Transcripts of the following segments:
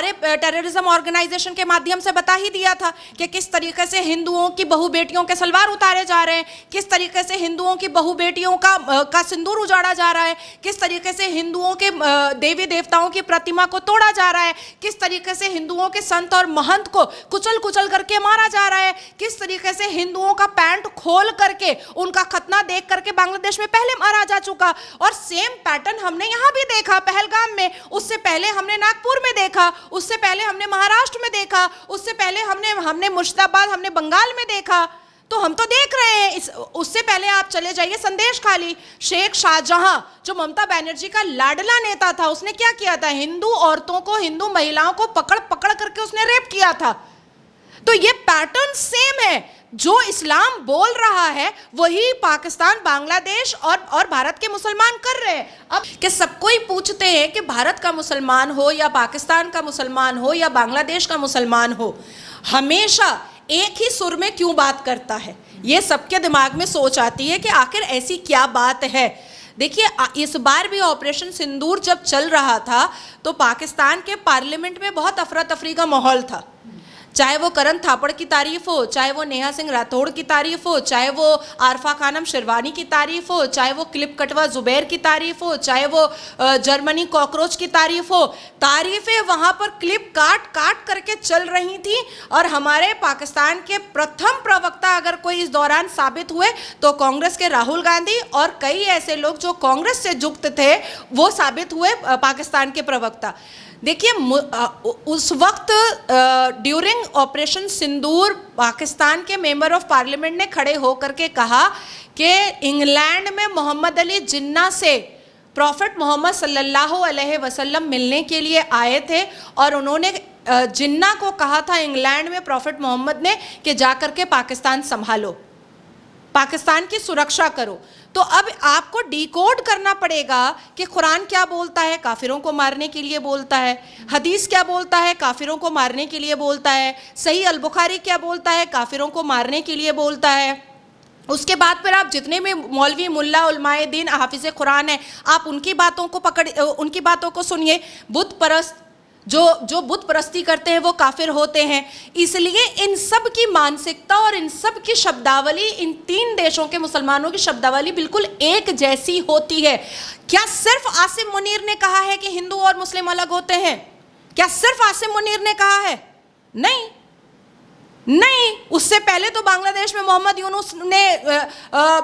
Terrorism organisation के माध्यम से बता ही दिया था कि किस तरीके से हिंदुओं की बहु बेटियों के सलवार उतारे जा रहे हैं, किस तरीके से हिंदुओं की बहु बेटियों का सिंदूर उजाड़ा जा रहा है, किस तरीके से हिंदुओं के देवी देवताओं की प्रतिमा को तोड़ा जा रहा है, किस तरीके से हिंदुओं के संत और महंत को कुचल कुचल करके मारा जा रहा है, किस तरीके से हिंदुओं का पैंट खोल करके उनका खतना देख करके बांग्लादेश में पहले मारा जा चुका। और सेम पैटर्न हमने यहाँ भी देखा पहलगाम में, उससे पहले हमने नागपुर में देखा, उससे पहले हमने महाराष्ट्र में देखा, उससे पहले हमने मुर्शिदाबाद, हमने बंगाल में देखा। तो हम तो देख रहे हैं। उससे पहले आप चले जाइए संदेश खाली, शेख शाहजहां जो ममता बनर्जी का लाडला नेता था, उसने क्या किया था? हिंदू औरतों को, हिंदू महिलाओं को पकड़ पकड़ करके उसने रेप किया था। तो ये पैटर्न सेम है। जो इस्लाम बोल रहा है वही पाकिस्तान, बांग्लादेश और भारत के मुसलमान कर रहे हैं। अब कि सब कोई पूछते हैं कि भारत का मुसलमान हो या पाकिस्तान का मुसलमान हो या बांग्लादेश का मुसलमान हो, हमेशा एक ही सुर में क्यों बात करता है? ये सबके दिमाग में सोच आती है कि आखिर ऐसी क्या बात है। देखिए, इस बार भी ऑपरेशन सिंदूर जब चल रहा था तो पाकिस्तान के पार्लियामेंट में बहुत अफरा तफरी का माहौल था। चाहे वो करण थापड़ की तारीफ हो, चाहे वो नेहा सिंह राठौड़ की तारीफ हो, चाहे वो आरफा खानम शेरवानी की तारीफ हो, चाहे वो क्लिप कटवा जुबैर की तारीफ हो, चाहे वो जर्मनी कॉकरोच की तारीफ हो, तारीफें वहाँ पर क्लिप काट काट करके चल रही थी। और हमारे पाकिस्तान के प्रथम प्रवक्ता अगर कोई इस दौरान साबित हुए तो कांग्रेस के राहुल गांधी और कई ऐसे लोग जो कांग्रेस से युक्त थे वो साबित हुए पाकिस्तान के प्रवक्ता। देखिए, उस वक्त ड्यूरिंग ऑपरेशन सिंदूर पाकिस्तान के मेंबर ऑफ पार्लियामेंट ने खड़े होकर के कहा कि इंग्लैंड में मोहम्मद अली जिन्ना से प्रॉफिट मोहम्मद सल्लल्लाहु अलैहि वसल्लम मिलने के लिए आए थे और उन्होंने जिन्ना को कहा था इंग्लैंड में प्रॉफिट मोहम्मद ने कि जाकर के पाकिस्तान संभालो, पाकिस्तान की सुरक्षा करो। तो अब आपको डिकोड करना पड़ेगा कि कुरान क्या बोलता है, काफिरों को मारने के लिए बोलता है, हदीस क्या बोलता है, काफिरों को मारने के लिए बोलता है, सही अल बुखारी क्या बोलता है, काफिरों को मारने के लिए बोलता है। उसके बाद फिर आप जितने भी मौलवी, मुल्ला, उलमाए दीन, हाफिज़े कुरान है, आप उनकी बातों को सुनिए। बुत परस्त जो बुत परस्ती करते हैं वो काफिर होते हैं। इसलिए इन सब की मानसिकता और इन सब की शब्दावली, इन तीन देशों के मुसलमानों की शब्दावली बिल्कुल एक जैसी होती है। क्या सिर्फ आसिम मुनीर ने कहा है कि हिंदू और मुस्लिम अलग होते हैं? क्या सिर्फ आसिम मुनीर ने कहा है? नहीं, उससे पहले तो बांग्लादेश में मोहम्मद यूनुस ने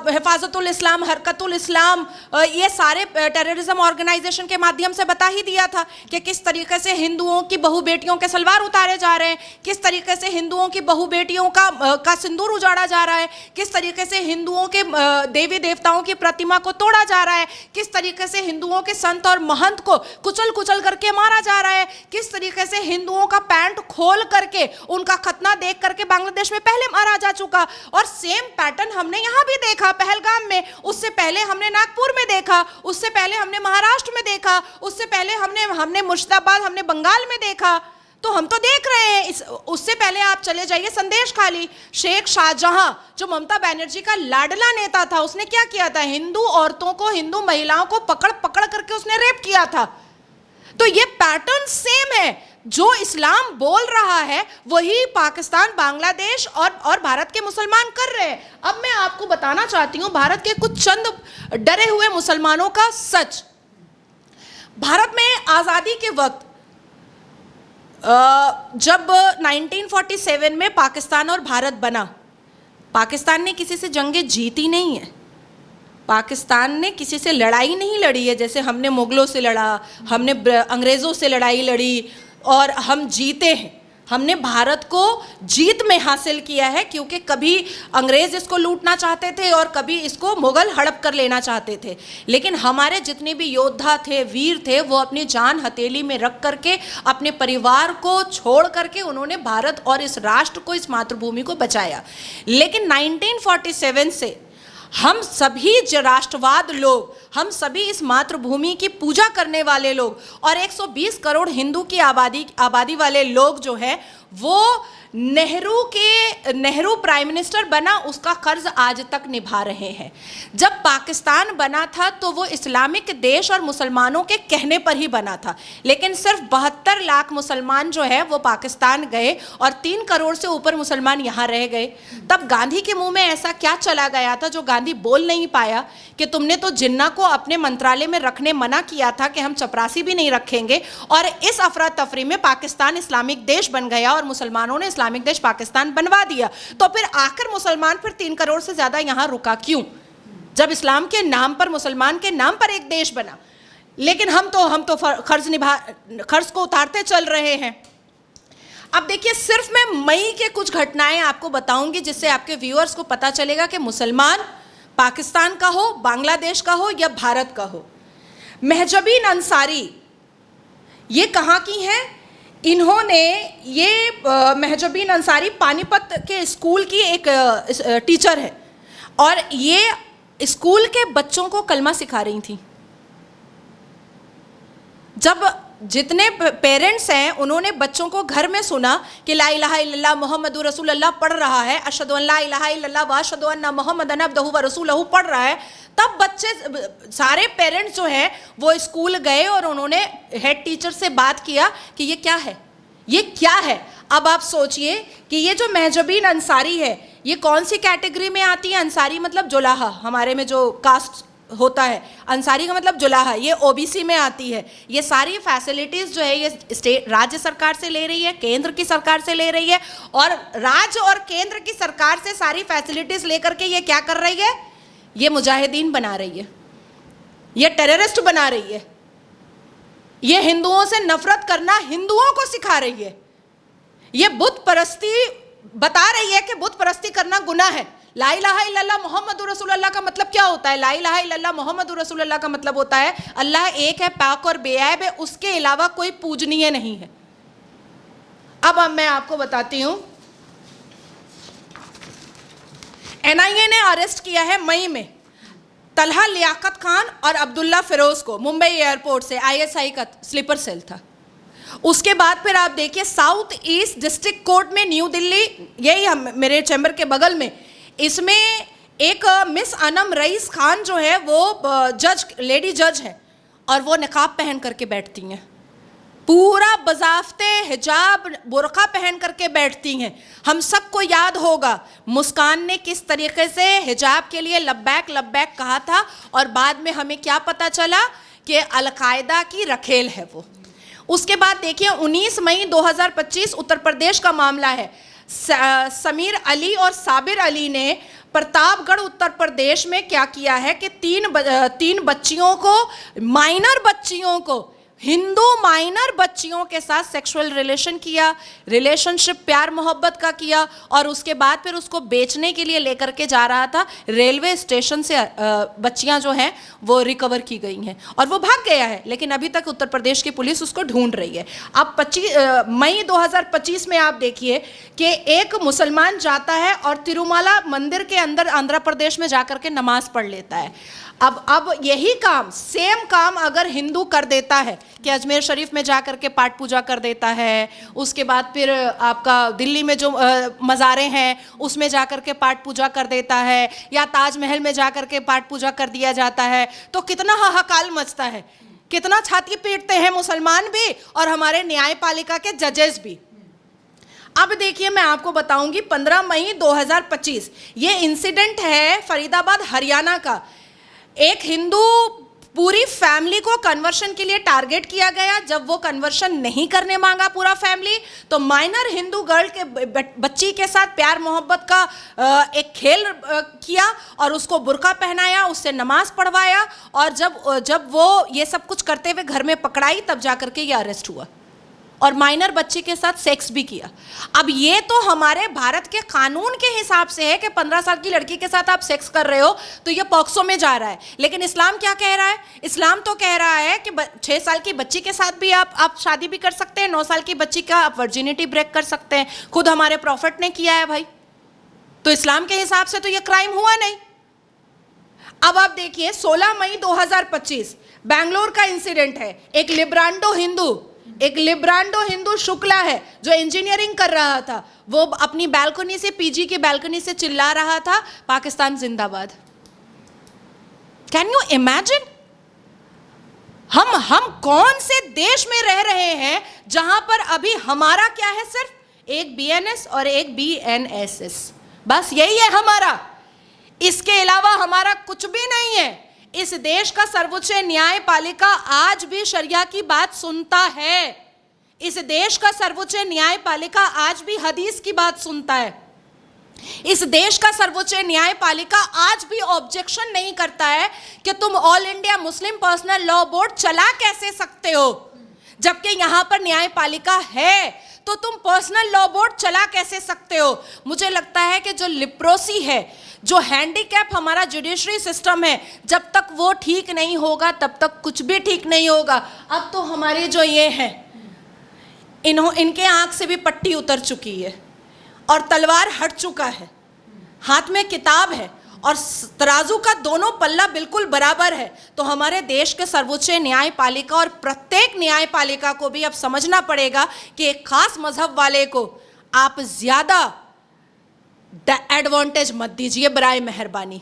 हिफाजतुल इस्लाम, हरकतुल इस्लाम, ये सारे टेररिज्म ऑर्गेनाइजेशन के माध्यम से बता ही दिया था कि किस तरीके से हिंदुओं की बहु बेटियों के सलवार उतारे जा रहे हैं, किस तरीके से हिंदुओं की बहु बेटियों का सिंदूर उजाड़ा जा रहा है, किस तरीके से हिंदुओं के देवी देवताओं की प्रतिमा को तोड़ा जा रहा है, किस तरीके से हिंदुओं के संत और महंत को कुचल कुचल करके मारा जा रहा है, किस तरीके से हिंदुओं का पैंट खोल करके उनका खतना देख करके बांग्लादेश में पहले मारा जा चुका। और सेम पैटर्न हमने यहाँ भी देखा पहलगाम में, उससे पहले हमने नागपुर में देखा, उससे पहले हमने महाराष्ट्र में देखा, उससे पहले हमने मुर्शिदाबाद, हमने बंगाल में देखा। तो हम तो देख रहे हैं। उससे पहले आप चले जाइए संदेश खाली, शेख शाहजहां जो ममता बनर्जी का लाडला नेता था, उसने क्या किया था? हिंदू औरतों को, हिंदू महिलाओं को पकड़ पकड़ करके उसने रेप किया था। तो ये पैटर्न सेम है। जो इस्लाम बोल रहा है वही पाकिस्तान, बांग्लादेश और भारत के मुसलमान कर रहे हैं। अब मैं आपको बताना चाहती हूं भारत के कुछ चंद डरे हुए मुसलमानों का सच। भारत में आज़ादी के वक्त जब 1947 में पाकिस्तान और भारत बना, पाकिस्तान ने किसी से जंगें जीती नहीं है, पाकिस्तान ने किसी से लड़ाई नहीं लड़ी है। जैसे हमने मुगलों से लड़ा, हमने अंग्रेज़ों से लड़ाई लड़ी और हम जीते हैं। हमने भारत को जीत में हासिल किया है, क्योंकि कभी अंग्रेज़ इसको लूटना चाहते थे और कभी इसको मुग़ल हड़प कर लेना चाहते थे। लेकिन हमारे जितने भी योद्धा थे, वीर थे, वो अपनी जान हथेली में रख करके, अपने परिवार को छोड़ करके उन्होंने भारत और इस राष्ट्र को, इस मातृभूमि को बचाया। लेकिन 1947 से हम सभी राष्ट्रवाद लोग, हम सभी इस मातृभूमि की पूजा करने वाले लोग और 120 करोड़ हिंदू की आबादी वाले लोग जो है वो नेहरू प्राइम मिनिस्टर बना, उसका कर्ज आज तक निभा रहे हैं। जब पाकिस्तान बना था तो वो इस्लामिक देश और मुसलमानों के कहने पर ही बना था, लेकिन सिर्फ 72 लाख मुसलमान जो है वो पाकिस्तान गए और 3 करोड़ से ऊपर मुसलमान यहाँ रह गए। तब गांधी के मुंह में ऐसा क्या चला गया था जो गांधी बोल नहीं पाया कि तुमने तो जिन्ना को अपने मंत्रालय में रखने मना किया था कि हम चपरासी भी नहीं रखेंगे, और इस अफरा तफरी में पाकिस्तान इस्लामिक देश बन गया और मुसलमानों ने इस्लामिक देश पाकिस्तान बनवा दिया। तो फिर आखिर मुसलमान फिर 3 करोड़ से ज्यादा यहां रुका क्यों, जब इस्लाम के नाम पर, मुसलमान के नाम पर एक देश बना? लेकिन हम तो खर्च को उतारते चल रहे हैं। अब देखिए, सिर्फ मैं मई के कुछ घटनाएं आपको बताऊंगी जिससे आपके व्यूअर्स को पता चलेगा कि मुसलमान पाकिस्तान का हो, बांग्लादेश का हो या भारत का हो। महजबीन अंसारी ये कहाँ की हैं? इन्होंने महजबीन अंसारी पानीपत के स्कूल की एक टीचर है और ये स्कूल के बच्चों को कलमा सिखा रही थी। जब जितने पेरेंट्स हैं उन्होंने बच्चों को घर में सुना कि ला इलाहा इल्लल्लाह मुहम्मदुर रसूलुल्लाह पढ़ रहा है, अशहदु अन ला इलाहा इल्लल्लाह व अशहदु अन्ना मुहम्मदन अब्दुहु व रसूलुहु पढ़ रहा है, तब बच्चे सारे पेरेंट्स जो हैं वो स्कूल गए और उन्होंने हेड टीचर से बात किया कि ये क्या है, ये क्या है। अब आप सोचिए कि ये जो महजबीन अंसारी है ये कौन सी कैटेगरी में आती है? अंसारी मतलब जुलाहा, हमारे में जो कास्ट होता है, अंसारी का मतलब जुलाहा, ये ओबीसी में आती है। ये सारी फैसिलिटीज़ जो है ये स्टेट राज्य सरकार से ले रही है, केंद्र की सरकार से ले रही है, और राज्य और केंद्र की सरकार से सारी फैसिलिटीज़ लेकर के ये क्या कर रही है? ये मुजाहिदीन बना रही है, ये टेररिस्ट बना रही है, ये हिंदुओं से नफरत करना हिंदुओं को सिखा रही है, ये बुत परस्ती बता रही है कि बुत परस्ती करना गुनाह है। ला इलाहा इल्लल्लाह मुहम्मदुर रसूलुल्लाह का मतलब क्या होता है? ला इलाहा इल्लल्लाह मुहम्मदुर रसूलुल्लाह का मतलब होता है अल्लाह एक है, पाक और बेऐब है, उसके अलावा कोई पूजनीय नहीं है। अब मैं आपको बताती हूं, एनआईए ने अरेस्ट किया है मई में तलहा लियाकत खान और अब्दुल्ला फिरोज को मुंबई एयरपोर्ट से। आईएसआई का स्लीपर सेल था। उसके बाद फिर आप देखिए साउथ ईस्ट डिस्ट्रिक्ट कोर्ट में न्यू दिल्ली, यही मेरे चैम्बर के बगल में, इसमें एक मिस अनम रईस खान जो है वो जज, लेडी जज है और वो निकाब पहन करके बैठती हैं, पूरा बजाफ्ते हिजाब बुरका पहन करके बैठती हैं। हम सबको याद होगा मुस्कान ने किस तरीके से हिजाब के लिए लब्बैक लब्बैक कहा था और बाद में हमें क्या पता चला कि अलकायदा की रखेल है वो। उसके बाद देखिए 19 मई 2025 उत्तर प्रदेश का मामला है। समीर अली और साबिर अली ने प्रतापगढ़ उत्तर प्रदेश में क्या किया है कि तीन बच्चियों को, माइनर बच्चियों को, हिंदू माइनर बच्चियों के साथ सेक्सुअल रिलेशनशिप प्यार मोहब्बत का किया और उसके बाद फिर उसको बेचने के लिए लेकर के जा रहा था। रेलवे स्टेशन से बच्चियां जो हैं वो रिकवर की गई हैं और वो भाग गया है, लेकिन अभी तक उत्तर प्रदेश की पुलिस उसको ढूंढ रही है। अब मई 2025 में आप देखिए कि एक मुसलमान जाता है और तिरुमाला मंदिर के अंदर आंध्र प्रदेश में जाकर के नमाज पढ़ लेता है। अब यही काम, सेम काम अगर हिंदू कर देता है कि अजमेर शरीफ में जाकर के पाठ पूजा कर देता है, उसके बाद फिर आपका दिल्ली में जो मज़ारें हैं उसमें जाकर के पाठ पूजा कर देता है, या ताजमहल में जाकर के पाठ पूजा कर दिया जाता है, तो कितना हाहाकार मचता है, कितना छाती पीटते हैं मुसलमान भी और हमारे न्यायपालिका के जजेस भी। अब देखिए मैं आपको बताऊंगी 15 मई 2025 ये इंसिडेंट है फरीदाबाद हरियाणा का। एक हिंदू पूरी फैमिली को कन्वर्शन के लिए टारगेट किया गया। जब वो कन्वर्शन नहीं करने मांगा पूरा फैमिली, तो माइनर हिंदू गर्ल के बच्ची के साथ प्यार मोहब्बत का एक खेल किया और उसको बुर्का पहनाया, उससे नमाज पढ़वाया, और जब वो ये सब कुछ करते हुए घर में पकड़ाई तब जाकर के ये अरेस्ट हुआ और माइनर बच्ची के साथ सेक्स भी किया। अब ये तो हमारे भारत के कानून के हिसाब से है कि 15 साल की लड़की के साथ आप सेक्स कर रहे हो तो ये पॉक्सो में जा रहा है, लेकिन इस्लाम क्या कह रहा है? इस्लाम तो कह रहा है कि 6 साल की बच्ची के साथ भी आप शादी भी कर सकते हैं, 9 साल की बच्ची का आप वर्जिनिटी ब्रेक कर सकते हैं। खुद हमारे प्रॉफिट ने किया है भाई, तो इस्लाम के हिसाब से तो ये क्राइम हुआ नहीं। अब आप देखिए 16 मई 2025 बैंगलोर का इंसिडेंट है। एक लिब्रांडो हिंदू एक लिब्रांडो हिंदू शुक्ला है जो इंजीनियरिंग कर रहा था, वो अपनी बालकनी से, पीजी की बालकनी से चिल्ला रहा था पाकिस्तान जिंदाबाद। Can you imagine? हम कौन से देश में रह रहे हैं जहां पर अभी हमारा क्या है, सिर्फ एक बीएनएस और एक बीएनएसएस, बस यही है हमारा, इसके अलावा हमारा कुछ भी नहीं है। इस देश का सर्वोच्च न्यायपालिका आज भी शरिया की बात सुनता है। इस देश का सर्वोच्च न्यायपालिका आज भी हदीस की बात सुनता है। इस देश का सर्वोच्च न्यायपालिका आज भी ऑब्जेक्शन नहीं करता है कि तुम all India Muslim personal law board चला कैसे सकते हो, जबकि यहां पर न्यायपालिका है तो तुम पर्सनल लॉ बोर्ड चला कैसे सकते हो। मुझे लगता है कि जो लिप्रोसी है, जो हैंडीकैप हमारा जुडिशरी सिस्टम है, जब तक वो ठीक नहीं होगा तब तक कुछ भी ठीक नहीं होगा। अब तो हमारे जो ये हैं, इनके आंख से भी पट्टी उतर चुकी है और तलवार हट चुका है, हाथ में किताब है और तराजू का दोनों पल्ला बिल्कुल बराबर है। तो हमारे देश के सर्वोच्च न्यायपालिका और प्रत्येक न्यायपालिका को भी अब समझना पड़ेगा कि एक खास मजहब वाले को आप ज्यादा एडवांटेज मत दीजिए, बराए मेहरबानी।